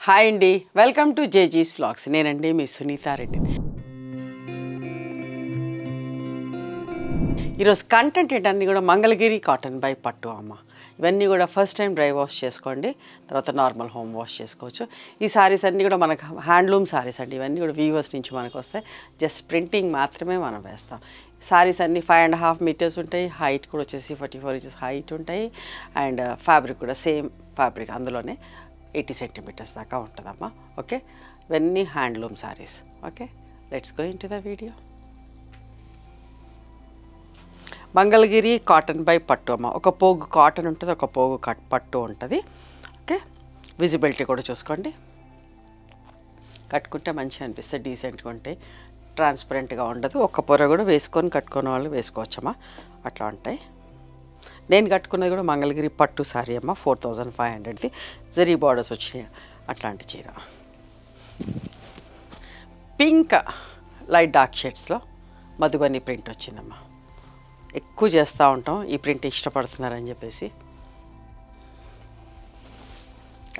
Hi అండి, welcome to జేజీస్ vlogs. నేనండి మీ సునీతారెడ్డి. ఈరోజు కంటెంట్ ఏంటన్నీ కూడా మంగళగిరి కాటన్ బై పట్టు అమ్మ. ఇవన్నీ కూడా ఫస్ట్ టైం డ్రై వాష్ చేసుకోండి, తర్వాత నార్మల్ హోమ్ వాష్ చేసుకోవచ్చు. ఈ సారీస్ అన్నీ కూడా మనకు హ్యాండ్లూమ్ సారీస్ అండి. ఇవన్నీ కూడా వీవర్స్ నుంచి మనకు వస్తాయి. జస్ట్ ప్రింటింగ్ మాత్రమే మనం వేస్తాం. సారీస్ అన్నీ 5.5 మీటర్స్ ఉంటాయి. హైట్ కూడా వచ్చేసి 44 ఇంచెస్ హైట్ ఉంటాయి. అండ్ ఫ్యాబ్రిక్ కూడా సేమ్ ఫ్యాబ్రిక్, అందులోనే 80 సెంటీమీటర్స్ దాకా ఉంటుందమ్మా. ఓకే, ఇవన్నీ handloom saris. Okay, let's go in to the video. Mangalagiri cotton by పట్టు అమ్మ. ఒక పోగు కాటన్ ఉంటుంది, ఒక పోగు పట్టు ఉంటుంది. ఓకే, విజిబిలిటీ కూడా చూసుకోండి. కట్టుకుంటే మంచిగా అనిపిస్తుంది, డీసెంట్గా ఉంటాయి, ట్రాన్స్పరెంట్గా ఉండదు. ఒక్క పొర కూడా వేసుకొని కట్టుకునే వాళ్ళు వేసుకోవచ్చమ్మా, అట్లా ఉంటాయి. నేను కట్టుకున్నది కూడా మంగళగిరి పట్టు సారీ అమ్మ, 4500ది. జరీ బార్డర్స్ వచ్చినాయి అట్లాంటి చీర. పింక్ లైట్ డార్క్ షేడ్స్లో మధుబని ప్రింట్ వచ్చిందమ్మా. ఎక్కువ చేస్తూ ఉంటాం, ఈ ప్రింట్ ఇష్టపడుతున్నారని చెప్పేసి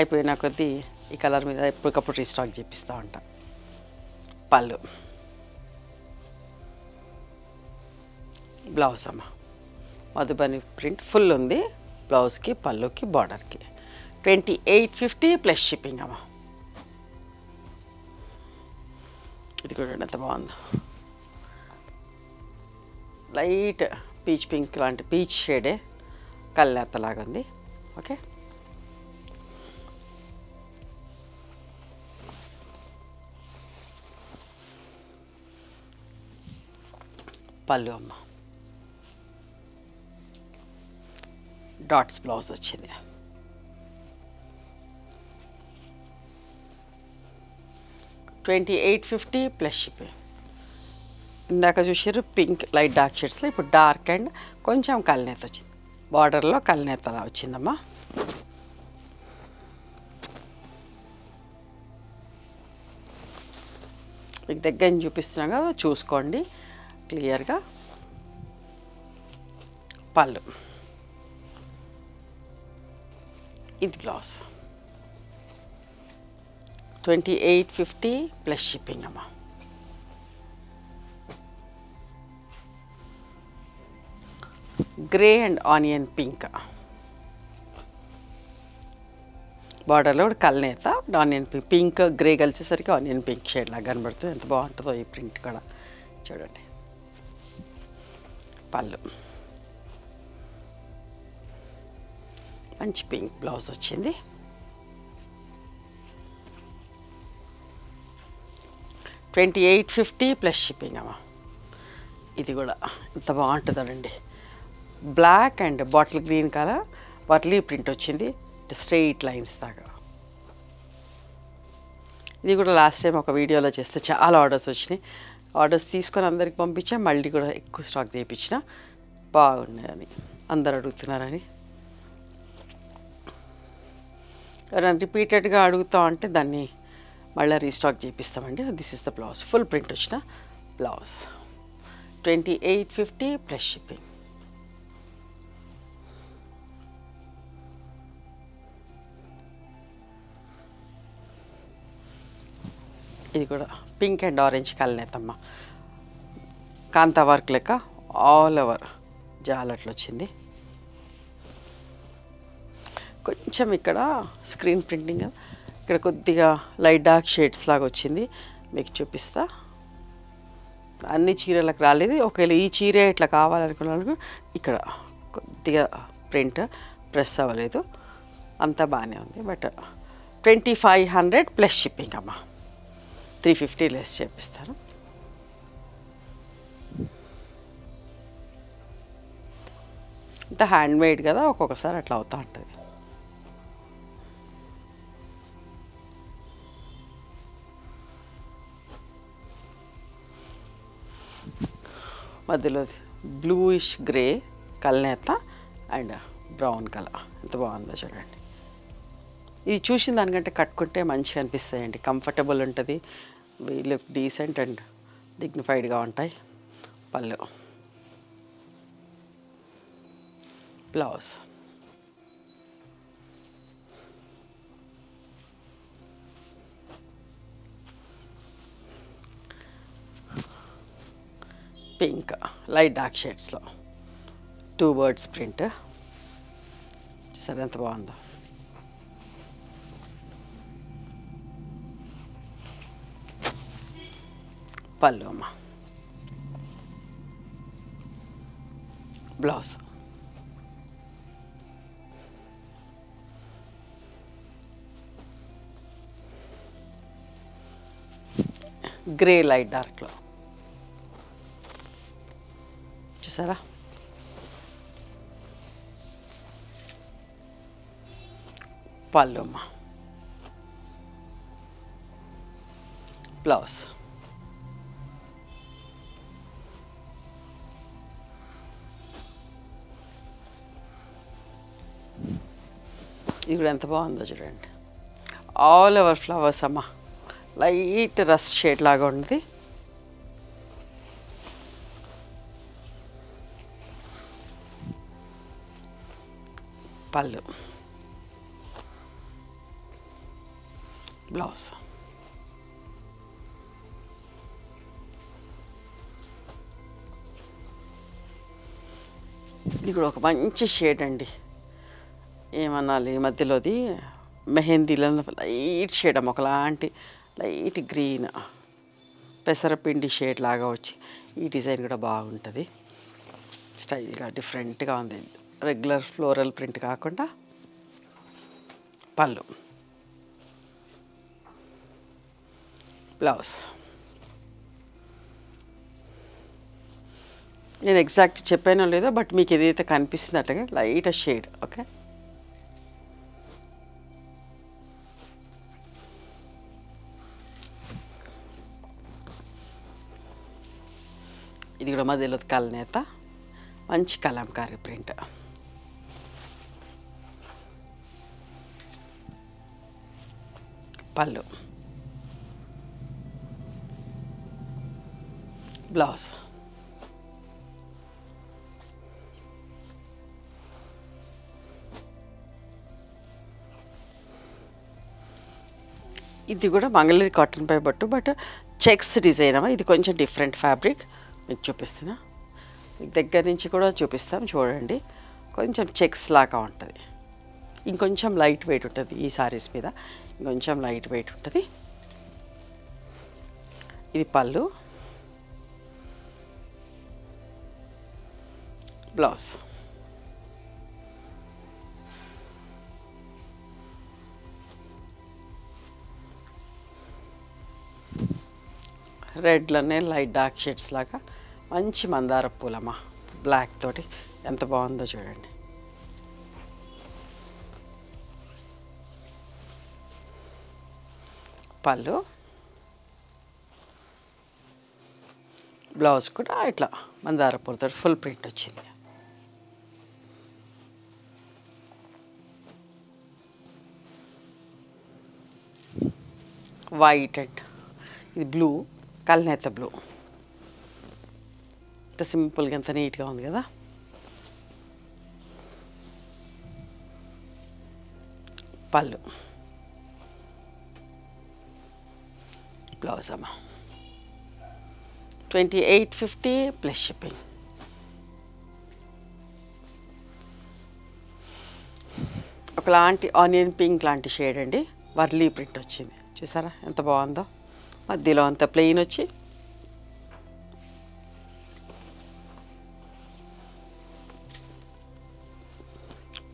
అయిపోయిన కొద్దీ ఈ కలర్ మీద ఎప్పటికప్పుడు రీస్టాక్ చేపిస్తూ ఉంటాం. పళ్ళు, బ్లౌజ్ అమ్మ, మధుబని ప్రింట్ ఫుల్ ఉంది. బ్లౌజ్కి, పళ్ళుకి, బార్డర్కి 2850 ప్లస్ షిప్పింగ్ అమ్మ. ఇది కూడా ఎంత బాగుందో, లైట్ పీచ్ పింక్ లాంటి పీచ్ షేడే, కళ్ళెత్తలాగా ఉంది. ఓకే, పళ్ళు అమ్మ, డాట్స్ బ్లౌజ్ వచ్చింది. $2850 ప్లస్ షిప్పింగ్. ఇందాక చూసారు పింక్ లైట్ డార్క్ షేడ్స్లో, ఇప్పుడు డార్క్ అండ్ కొంచెం కల్నేత వచ్చింది. బార్డర్లో కల్నేతలా వచ్చిందమ్మా. మీకు దగ్గర నుంచి చూపిస్తున్నాం కదా, చూసుకోండి క్లియర్గా. పళ్ళు, ఇది బ్లౌజ్. 2850 ప్లస్ షిప్పింగ్ అమ్మా. గ్రే అండ్ ఆనియన్ పింక్, బార్డర్లో కూడా కల్నేత, ఆనియన్ పింక్, పింక్ గ్రే కలిసేసరికి ఆనియన్ పింక్ షేడ్ లాగా కనబడుతుంది. ఎంత బాగుంటుందో ఈ ప్రింట్ కూడా చూడండి. పళ్ళు, మంచి పింక్ బ్లౌజ్ వచ్చింది. $2850 ప్లస్ షిప్పింగ్ అమ్మా. ఇది కూడా ఎంత బాగుంటుందండి. Black and bottle green colour Warli print వచ్చింది, స్ట్రెయిట్ లైన్స్ దాకా. ఇది కూడా లాస్ట్ టైం ఒక వీడియోలో చేస్తే చాలా ఆర్డర్స్ వచ్చినాయి. ఆర్డర్స్ తీసుకొని అందరికి పంపించా, మళ్ళీ కూడా ఎక్కువ స్టాక్ చేయించిన. బాగున్నాయని అందరు అడుగుతున్నారని, ఎవరైనా రిపీటెడ్గా అడుగుతా అంటే దాన్ని మళ్ళీ రీస్టాక్ చేపిస్తామండి. This is the blouse, full print వచ్చిన బ్లౌజ్. 2850 plus shipping. ఇది కూడా పింక్ అండ్ ఆరెంజ్ కలనేతమ్మ, కాంతా వర్క్ లెక్క ఆల్ ఓవర్ జాలట్లు వచ్చింది. కొంచెం ఇక్కడ స్క్రీన్ ప్రింటింగ్, ఇక్కడ కొద్దిగా లైట్ డార్క్ షేడ్స్ లాగా వచ్చింది, మీకు చూపిస్తా. అన్ని చీరలకు రాలేదు. ఒకవేళ ఈ చీర ఇట్లా కావాలనుకున్న వాళ్ళకు ఇక్కడ కొద్దిగా ప్రింట్ ప్రెస్ అవ్వలేదు, అంతా బాగానే ఉంది. బట్ 2500 ప్లస్ షిప్పింగ్ అమ్మ. 350 లెస్ చేపిస్తాను. ఇంత హ్యాండ్మేడ్ కదా, ఒక్కొక్కసారి అట్లా అవుతూ ఉంటుంది. మధ్యలో బ్లూయిష్ గ్రే కల్నేత అండ్ బ్రౌన్ కలర్, ఎంత బాగుందో చూడండి. ఇది చూసిన దానికంటే కట్టుకుంటే మంచిగా అనిపిస్తాయండి, కంఫర్టబుల్ ఉంటుంది, లుక్ డీసెంట్ అండ్ డిగ్నిఫైడ్గా ఉంటాయి. పళ్ళు, బ్లౌజ్, పింక్ లైట్ డార్క్ షేడ్స్లో 2 బర్డ్స్ ప్రింట్. సరే ఎంత బాగుందో. పళ్ళు అమ్మ, బ్లౌజ్, గ్రే లైట్ డార్క్లో చూసారా. పళ్ళు అమ్మ, బ్లౌజ్, ఇది కూడా ఎంత బాగుందో చూడండి. ఆల్ ఓవర్ ఫ్లవర్స్ అమ్మ, లైట్ రస్ట్ షేడ్ లాగా ఉంది. పళ్ళు, బ్లౌజ్, ఇది కూడా ఒక మంచి షేడ్ అండి. ఏమనాలి, ఈ మధ్యలోది మెహందీలో లైట్ షేడ్ అమ్మ, ఒకలాంటి లైట్ గ్రీన్ పెసరపిండి షేడ్ లాగా వచ్చి ఈ డిజైన్ కూడా బాగుంటుంది. స్టైల్గా డిఫరెంట్గా ఉంది, రెగ్యులర్ ఫ్లోరల్ ప్రింట్ కాకుండా. పళ్ళు, బ్లౌజ్. నేను ఎగ్జాక్ట్ చెప్పానో లేదో, బట్ మీకు ఏదైతే కనిపిస్తుంది అట్లాగే లైట్ షేడ్. ఓకే, ఇది కూడా మధ్యలో కలనేత, మంచి కలంకారీ ప్రింట్. పళ్ళు, బ్లౌజ్, ఇది కూడా మంగళగిరి కాటన్ పై పట్టు, బట్ చెక్స్ డిజైన్ అమ్మా. ఇది కొంచెం డిఫరెంట్ ఫ్యాబ్రిక్ మీకు చూపిస్తున్నా, మీకు దగ్గర నుంచి కూడా చూపిస్తాం చూడండి. కొంచెం చెక్స్ లాగా ఉంటుంది, ఇంకొంచెం లైట్ వెయిట్ ఉంటుంది ఈ సారీస్ మీద, ఇంకొంచెం లైట్ వెయిట్ ఉంటుంది. ఇది పళ్ళు, బ్లౌజ్, రెడ్లోనే లైట్ డార్క్ షేడ్స్ లాగా మంచి మందార పూలమ్మ, బ్లాక్ తోటి ఎంత బాగుందో చూడండి. పళ్ళు, బ్లౌజ్ కూడా ఇట్లా మందార పూలతో ఫుల్ ప్రింట్ వచ్చింది. వైట్ అండ్ ఇది బ్లూ, కల్నేత బ్లూ, ఎంత సింపుల్గా ఎంత నీట్గా ఉంది కదా. పళ్ళు, బ్లౌజ్ అమ్మ. 2850 ప్లస్ షిప్పింగ్. ఒకలాంటి ఆనియన్ పింక్ లాంటి షేడ్ అండి, వర్లీ ప్రింట్ వచ్చింది చూసారా ఎంత బాగుందో. మధ్యలో అంతా ప్లెయిన్ వచ్చి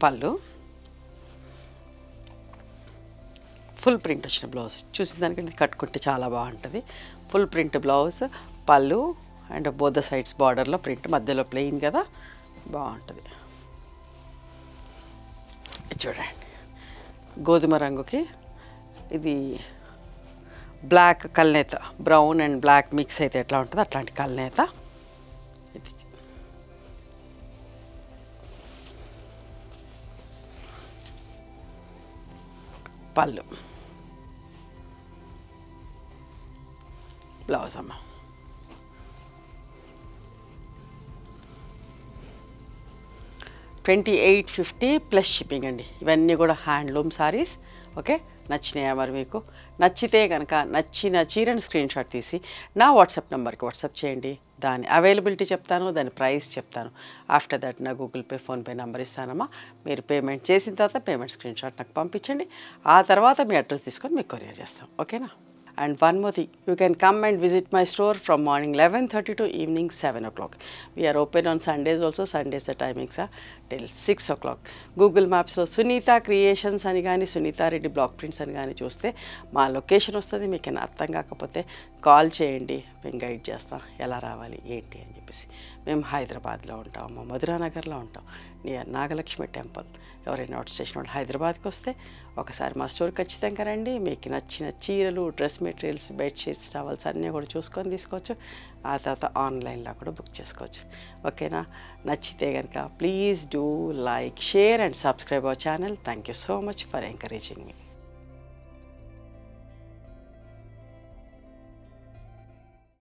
పళ్ళు, ఫుల్ ప్రింట్ వచ్చిన బ్లౌజ్. చూసిన దానికంటే కట్టుకుంటే చాలా బాగుంటుంది. ఫుల్ ప్రింట్ బ్లౌజ్, పళ్ళు అండ్ బోత్ ద సైడ్స్ బార్డర్లో ప్రింట్, మధ్యలో ప్లెయిన్ కదా, బాగుంటుంది. చూడండి గోధుమ రంగుకి ఇది బ్లాక్ కల్నేత, బ్రౌన్ అండ్ బ్లాక్ మిక్స్ అయితే ఎట్లా ఉంటుందో అట్లాంటి కల్నేత. ఇది పళ్ళు, బ్లౌజ్ అమ్మ. $2850 ప్లస్ షిప్పింగ్ అండి. ఇవన్నీ కూడా హ్యాండ్లూమ్ సారీస్. ఓకే, నచ్చినాయా మరి మీకు? నచ్చితే కనుక నచ్చిన చీరను స్క్రీన్ షాట్ తీసి నా వాట్సాప్ నెంబర్కి వాట్సాప్ చేయండి. దాని అవైలబిలిటీ చెప్తాను, దాని ప్రైస్ చెప్తాను. ఆఫ్టర్ దట్ నా గూగుల్ పే, ఫోన్పే నెంబర్ ఇస్తానమ్మా. మీరు పేమెంట్ చేసిన తర్వాత పేమెంట్ స్క్రీన్ షాట్ నాకు పంపించండి. ఆ తర్వాత మీ అడ్రస్ తీసుకొని మీకు కొరియర్ చేస్తాం. ఓకేనా? And one more thing, you can come and visit my store from morning 11:30 to evening 7 o'clock. We are open on Sundays also. Sundays the timings are till 6 o'clock. Google Maps లో Sunitha creations అని కానీ Sunitha Reddy block prints అని కానీ చూస్తే మా location వస్తుంది. మీకు ఏమైనా అర్థం కాకపోతే కాల్ చేయండి, మేము గైడ్ చేస్తాం ఎలా రావాలి ఏంటి అని చెప్పేసి. మేము హైదరాబాద్లో ఉంటాం, మధురానగర్లో ఉంటాం, నియర్ నాగలక్ష్మి టెంపుల్. ఎవరైనా అవుట్ స్టేషన్ వాళ్ళు హైదరాబాద్కి వస్తే ఒకసారి మా స్టోర్ ఖచ్చితంగా రండి. మీకు నచ్చిన చీరలు, డ్రెస్ మెటీరియల్స్, బెడ్షీట్స్, టవల్స్ అన్నీ కూడా చూసుకొని తీసుకోవచ్చు. ఆ తర్వాత ఆన్లైన్లో కూడా బుక్ చేసుకోవచ్చు. ఓకేనా? నచ్చితే కనుక please do like, share and subscribe our channel. Thank you so much for encouraging me.